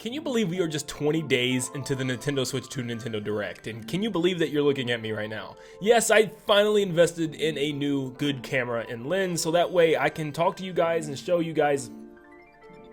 Can you believe we are just 20 days into the Nintendo Switch 2 Nintendo Direct? And can you believe that you're looking at me right now? Yes, I finally invested in a new good camera and lens, so that way I can talk to you guys and show you guys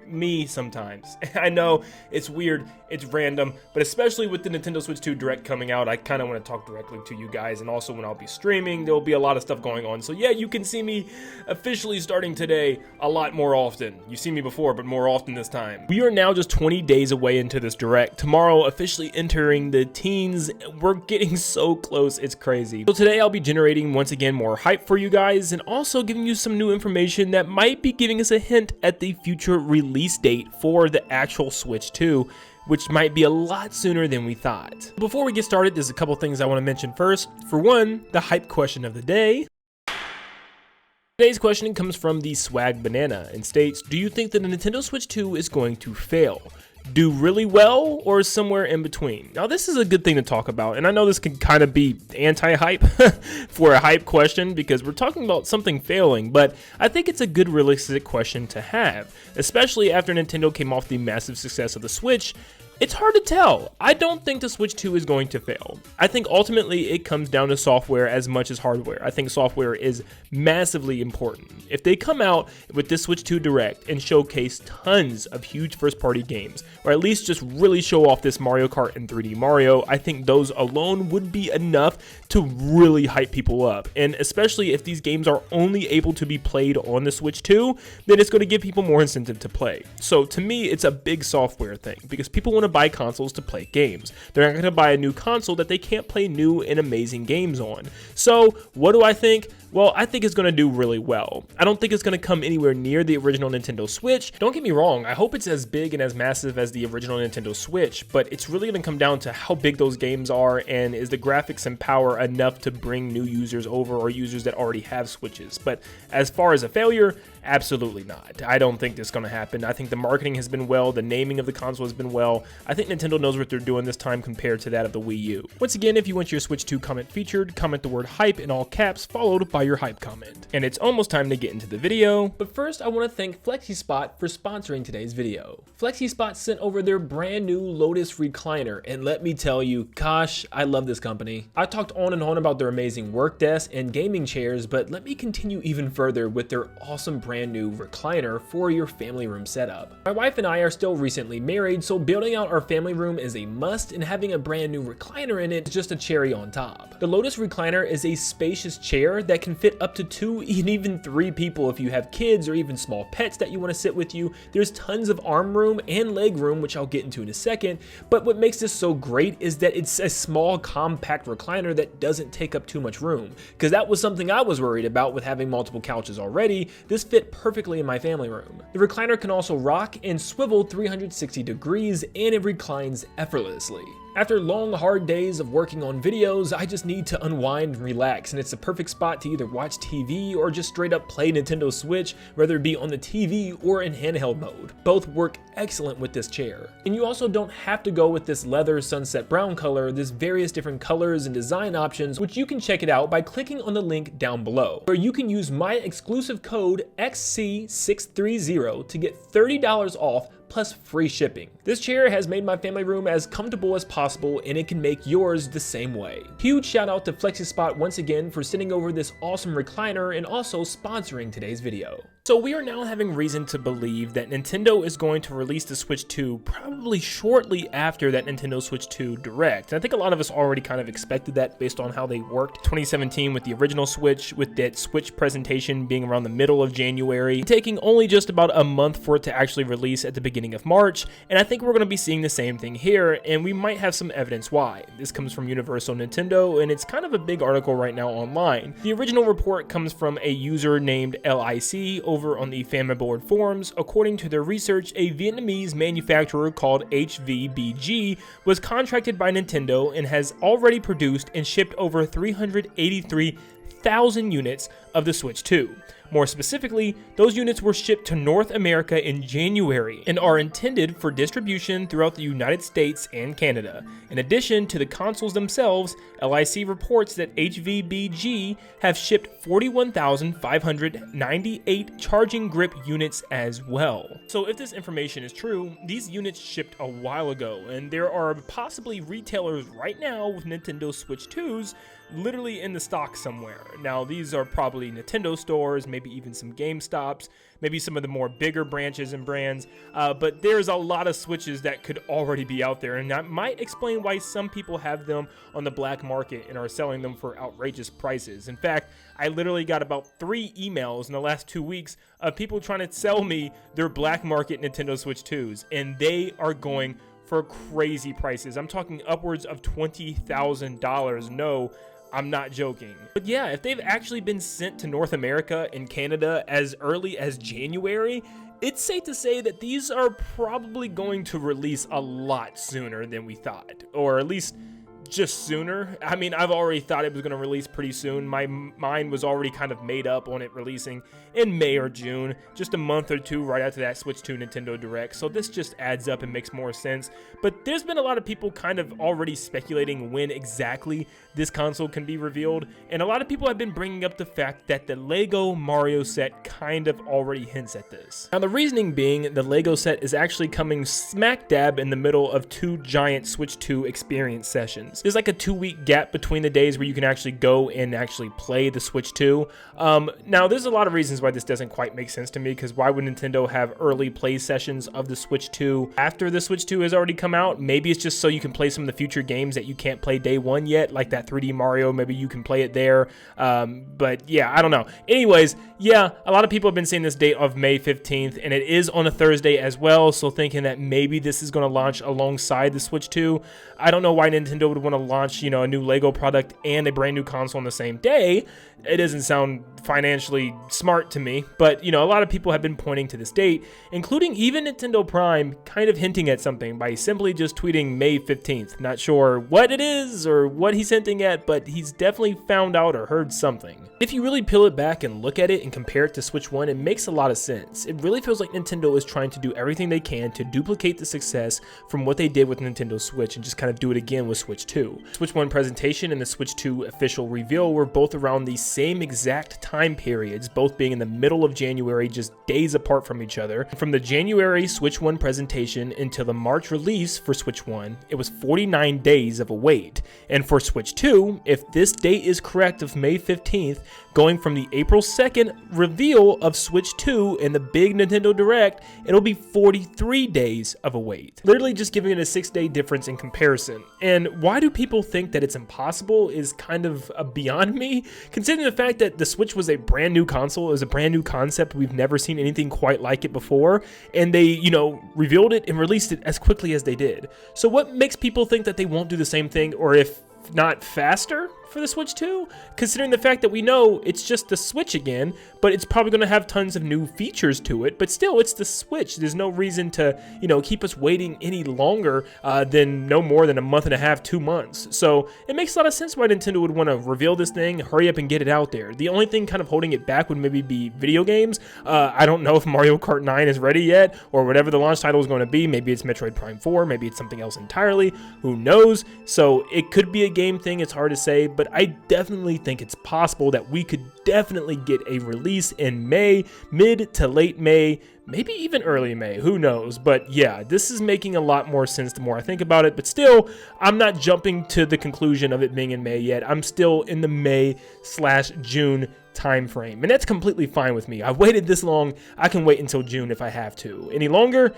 me sometimes. I know it's weird, it's random, but especially with the Nintendo Switch 2 Direct coming out, I kind of want to talk directly to you guys, and also when I'll be streaming, there'll be a lot of stuff going on. So yeah, you can see me officially starting today a lot more often. You've seen me before, but more often this time. We are now just 20 days away into this Direct. Tomorrow, officially entering the teens. We're getting so close, it's crazy. So today I'll be generating, once again, more hype for you guys, and also giving you some new information that might be giving us a hint at the future release date for the actual Switch 2, which might be a lot sooner than we thought. Before we get started, there's a couple things I want to mention first. For one, the hype question of the day. Today's question comes from the Swag Banana and states, do you think that the Nintendo Switch 2 is going to fail? Do really well, or somewhere in between? Now this is a good thing to talk about, and I know this can kind of be anti-hype for a hype question because we're talking about something failing, but I think it's a good realistic question to have, especially after Nintendo came off the massive success of the Switch. It's hard to tell. I don't think the Switch 2 is going to fail. I think ultimately it comes down to software as much as hardware. I think software is massively important. If they come out with this Switch 2 Direct and showcase tons of huge first-party games, or at least just really show off this Mario Kart and 3D Mario, I think those alone would be enough to really hype people up. And especially if these games are only able to be played on the Switch 2, then it's going to give people more incentive to play. So to me, it's a big software thing because people want to buy consoles to play games. They're not going to buy a new console that they can't play new and amazing games on. So what do I think? Well, I think it's going to do really well. I don't think it's going to come anywhere near the original Nintendo Switch. Don't get me wrong, I hope it's as big and as massive as the original Nintendo Switch, but it's really going to come down to how big those games are, and is the graphics and power enough to bring new users over or users that already have Switches. But as far as a failure, absolutely not. I don't think this is going to happen. I think the marketing has been well, the naming of the console has been well. I think Nintendo knows what they're doing this time compared to that of the Wii U. Once again, if you want your Switch 2 comment featured, comment the word hype in all caps followed by your hype comment. And it's almost time to get into the video, but first I want to thank Flexispot for sponsoring today's video. Flexispot sent over their brand new Lotus recliner, and let me tell you, gosh, I love this company. I talked on and on about their amazing work desk and gaming chairs, but let me continue even further with their awesome brand new recliner for your family room setup. My wife and I are still recently married, so building out our family room is a must, and having a brand new recliner in it is just a cherry on top. The Lotus recliner is a spacious chair that can fit up to 2 and even 3 people if you have kids or even small pets that you want to sit with you. There's tons of arm room and leg room, which I'll get into in a second, but what makes this so great is that it's a small, compact recliner that doesn't take up too much room, because that was something I was worried about with having multiple couches already. This fit perfectly in my family room. The recliner can also rock and swivel 360 degrees, and it reclines effortlessly. After long, hard days of working on videos, I just need to unwind and relax, and it's the perfect spot to either watch TV or just straight up play Nintendo Switch, whether it be on the TV or in handheld mode. Both work excellent with this chair. And you also don't have to go with this leather sunset brown color. There's various different colors and design options, which you can check it out by clicking on the link down below, where you can use my exclusive code XC630 to get $30 off plus free shipping. This chair has made my family room as comfortable as possible, and it can make yours the same way. Huge shout out to Flexispot once again for sending over this awesome recliner and also sponsoring today's video. So we are now having reason to believe that Nintendo is going to release the Switch 2 probably shortly after that Nintendo Switch 2 Direct. And I think a lot of us already kind of expected that based on how they worked 2017 with the original Switch, with that Switch presentation being around the middle of January, taking only just about a month for it to actually release at the beginning of March. And I think we're going to be seeing the same thing here, and we might have some evidence why. This comes from Universal Nintendo, and it's kind of a big article right now online. The original report comes from a user named LIC over on the Famiboard forums. According to their research, a Vietnamese manufacturer called HVBG was contracted by Nintendo and has already produced and shipped over 383,000 units of the Switch 2. More specifically, those units were shipped to North America in January and are intended for distribution throughout the United States and Canada. In addition to the consoles themselves, LIC reports that HVBG have shipped 41,598 charging grip units as well. So if this information is true, these units shipped a while ago, and there are possibly retailers right now with Nintendo Switch 2's literally in the stock somewhere. Now, these are probably Nintendo stores, maybe even some GameStops, maybe some of the more bigger branches and brands, but there's a lot of Switches that could already be out there, and that might explain why some people have them on the black market and are selling them for outrageous prices. In fact, I literally got about 3 emails in the last 2 weeks of people trying to sell me their black market Nintendo Switch 2's, and they are going for crazy prices. I'm talking upwards of $20,000. No, I'm not joking. But yeah, if they've actually been sent to North America and Canada as early as January, it's safe to say that these are probably going to release a lot sooner than we thought, or at least just sooner. I mean, I've already thought it was going to release pretty soon. My mind was already kind of made up on it releasing in May or June, just a month or two right after that Switch 2 Nintendo Direct. So this just adds up and makes more sense. But there's been a lot of people kind of already speculating when exactly this console can be revealed. And a lot of people have been bringing up the fact that the Lego Mario set kind of already hints at this. Now, the reasoning being the Lego set is actually coming smack dab in the middle of 2 giant Switch 2 experience sessions. There's like a 2-week gap between the days where you can actually go and actually play the Switch 2. Now, there's a lot of reasons why this doesn't quite make sense to me, because why would Nintendo have early play sessions of the Switch 2 after the Switch 2 has already come out? Maybe it's just so you can play some of the future games that you can't play day one yet, like that 3D Mario. Maybe you can play it there. But yeah, I don't know. Anyways, yeah, a lot of people have been saying this date of May 15th, and it is on a Thursday as well, so thinking that maybe this is going to launch alongside the Switch 2. I don't know why Nintendo would want to launch, you know, a new Lego product and a brand new console on the same day. It doesn't sound financially smart to me, but you know, a lot of people have been pointing to this date, including even Nintendo Prime kind of hinting at something by simply just tweeting May 15th. Not sure what it is or what he's hinting at, but he's definitely found out or heard something. If you really peel it back and look at it and compare it to Switch 1, it makes a lot of sense. It really feels like Nintendo is trying to do everything they can to duplicate the success from what they did with Nintendo Switch and just kind of do it again with Switch 2. Switch 1 presentation and the Switch 2 official reveal were both around the same exact time periods, both being in the middle of January, just days apart from each other. From the January Switch 1 presentation until the March release for Switch 1, it was 49 days of a wait. And for Switch 2, if this date is correct of May 15th, going from the April 2nd reveal of Switch 2 and the big Nintendo Direct, it'll be 43 days of a wait. Literally just giving it a 6-day difference in comparison. And why do people think that it's impossible is kind of beyond me, considering the fact that the Switch was a brand new console, it was a brand new concept, we've never seen anything quite like it before, and they, you know, revealed it and released it as quickly as they did. So what makes people think that they won't do the same thing, or if not faster, for the Switch 2, considering the fact that we know it's just the Switch again, but it's probably going to have tons of new features to it, but still, it's the Switch. There's no reason to, you know, keep us waiting any longer than no more than a month and a half, 2 months. So it makes a lot of sense why Nintendo would want to reveal this thing, hurry up and get it out there. The only thing kind of holding it back would maybe be video games. I don't know if Mario Kart 9 is ready yet, or whatever the launch title is going to be. Maybe it's Metroid Prime 4, maybe it's something else entirely. Who knows? So it could be a game thing, it's hard to say, but I definitely think it's possible that we could definitely get a release in May, mid to late May, maybe even early May, who knows? But yeah, this is making a lot more sense the more I think about it, but still, I'm not jumping to the conclusion of it being in May yet. I'm still in the May/June time frame, and that's completely fine with me. I've waited this long, I can wait until June if I have to. Any longer?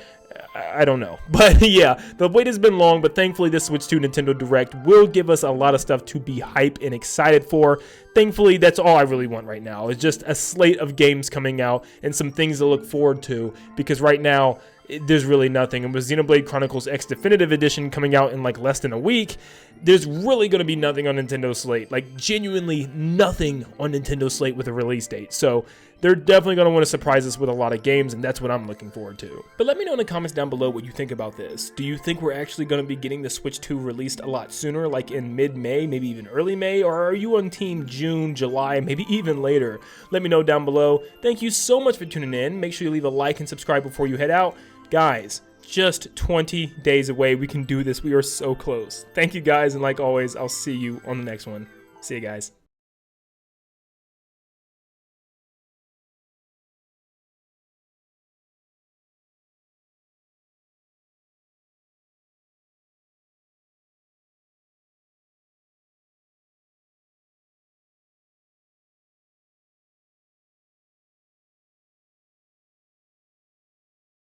I don't know. But yeah, the wait has been long, but thankfully this Switch 2 Nintendo Direct will give us a lot of stuff to be hype and excited for. Thankfully, that's all I really want right now. It's just a slate of games coming out and some things to look forward to, because right now, there's really nothing. And with Xenoblade Chronicles X Definitive Edition coming out in like less than a week, there's really going to be nothing on Nintendo's slate. Like, genuinely nothing on Nintendo's slate with a release date. So they're definitely going to want to surprise us with a lot of games, and that's what I'm looking forward to. But let me know in the comments down below what you think about this. Do you think we're actually going to be getting the Switch 2 released a lot sooner, like in mid-May, maybe even early May? Or are you on team June, July, maybe even later? Let me know down below. Thank you so much for tuning in. Make sure you leave a like and subscribe before you head out. Guys, just 20 days away. We can do this. We are so close. Thank you guys, and like always, I'll see you on the next one. See you guys.